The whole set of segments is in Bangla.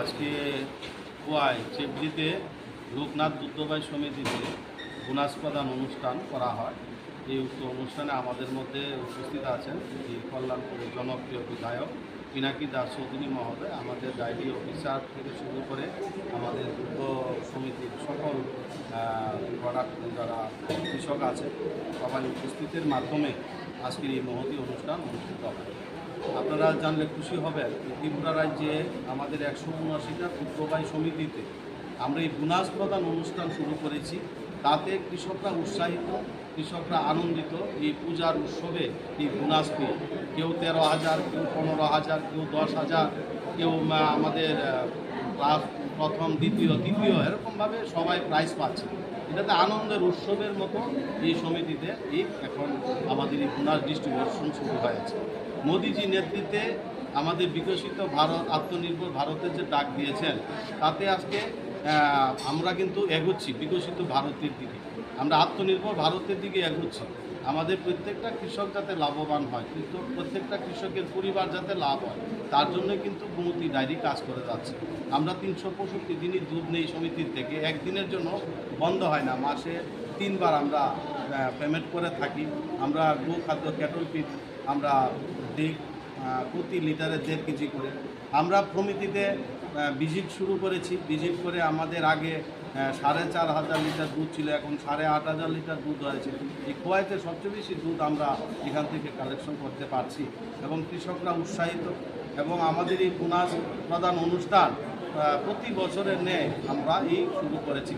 আজকে খোয়াই চেবড়িতে লোকনাথ দুগ্ধবাই সমিতিতে বোনাস প্রদান অনুষ্ঠান করা হয়। এই উক্ত অনুষ্ঠানে আমাদের মধ্যে উপস্থিত আছেন এই কল্যাণপুরের জনপ্রিয় বিধায়ক পিনাকি দাস চৌধুরী মহোদয়, আমাদের ডায়েরি অফিসার থেকে শুরু করে আমাদের দুগ্ধ সমিতির সকল প্রোডাক্ট যারা কৃষক আছে সবাই উপস্থিতির মাধ্যমে আজকের এই মহতী অনুষ্ঠান অনুষ্ঠিত হয়। আপনারা জানলে খুশি হবেন, ত্রিপুরা রাজ্যে আমাদের 179টা দুগ্ধবাই সমিতিতে আমরা এই বোনাস প্রদান অনুষ্ঠান শুরু করেছি। তাতে কৃষকরা উৎসাহিত, কৃষকরা আনন্দিত। এই পূজার উৎসবে এই বোনাস পেয়ে কেউ 13,000, কেউ 15,000, কেউ 10,000, কেউ আমাদের প্রথম দ্বিতীয় এরকমভাবে সবাই প্রাইজ পাচ্ছে। এটাতে আনন্দের উৎসবের মতো এই সমিতিতে এখন আমাদের এই বোনাস ডিস্ট্রিবিউশন শুরু হয়েছে। মোদিজি নেতৃত্বে আমাদের বিকশিত ভারত, আত্মনির্ভর ভারতের যে ডাক দিয়েছেন, তাতে আজকে আমরা কিন্তু এগোচ্ছি বিকশিত ভারতের দিকে, আমরা আত্মনির্ভর ভারতের দিকে এগোচ্ছি। আমাদের প্রত্যেকটা কৃষক যাতে লাভবান হয়, কিন্তু প্রত্যেকটা কৃষকের পরিবার যাতে লাভ হয়, তার জন্য কিন্তু গোমতী ডায়েরি কাজ করে যাচ্ছে। আমরা 365 দিনই দুধ নেই সমিতির থেকে, একদিনের জন্য বন্ধ হয় না। মাসে 3 বার আমরা পেমেন্ট করে থাকি। আমরা গোখাদ্য ক্যাটল ফিড আমরা দিই প্রতি লিটারে 1.5 কেজি করে। আমরা সমিতিতে ভিজিট শুরু করেছি। ভিজিট করে আমাদের আগে 4,500 লিটার দুধ ছিল, এখন 8,500 লিটার দুধ হয়েছে। এই খোয়াইতে সবচেয়ে বেশি দুধ আমরা এখান থেকে কালেকশন করতে পারছি এবং কৃষকরা উৎসাহিত। এবং আমাদের এই বোনাস প্রদান অনুষ্ঠান প্রতি বছরের ন্যায় আমরা শুরু করেছি।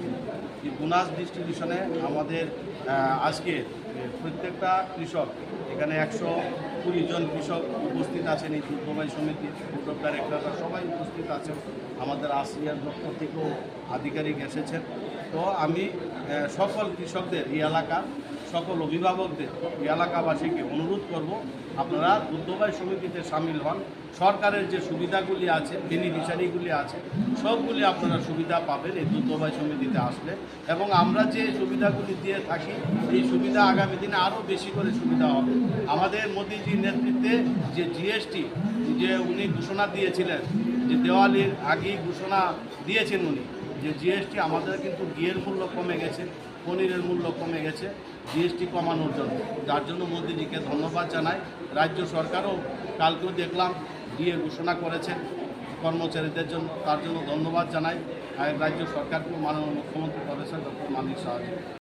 এই বোনাস ডিস্ট্রিবিউশনে আমাদের আজকে প্রত্যেকটা কৃষক, এখানে 120 জন কৃষক উপস্থিত আছেন। এই দুগ্ধবাই সমিতির বোর্ড অফ ডাইরেক্টররা সবাই উপস্থিত আছেন। আমাদের আসিয়ার দপ্তর থেকেও আধিকারিক এসেছেন। তো আমি সকল কৃষকদের, এই এলাকার সকল অভিভাবকদের, এই এলাকাবাসীকে অনুরোধ করব, আপনারা দুগ্ধবাই সমিতিতে সামিল হন। সরকারের যে সুবিধাগুলি আছে, বেনিফিশিয়ারিগুলি আছে, সবগুলি আপনারা সুবিধা পাবেন এই দুগ্ধবাই সমিতিতে আসলে। এবং আমরা যে সুবিধাগুলি দিয়ে থাকি, এই সুবিধা আগামী দিনে আরও বেশি করে সুবিধা হবে। আমাদের মোদিজির নেতৃত্বে যে জিএসটি যে উনি ঘোষণা দিয়েছিলেন, যে দেওয়ালির আগেই ঘোষণা দিয়েছেন উনি, যে জিএসটি আমাদের কিন্তু ঘিয়ের মূল্য কমে গেছে, পনিরের মূল্য কমে গেছে জিএসটি কমানোর জন্য, যার জন্য মোদিজিকে ধন্যবাদ জানাই। রাজ্য সরকারও কালকেও দেখলাম দিয়ে ঘোষণা করেছেন কর্মচারীদের জন্য, তার জন্য ধন্যবাদ জানাই। রাজ্য সরকারকে মাননীয় মুখ্যমন্ত্রী প্রফেসর ডক্টর মানিক সাহা।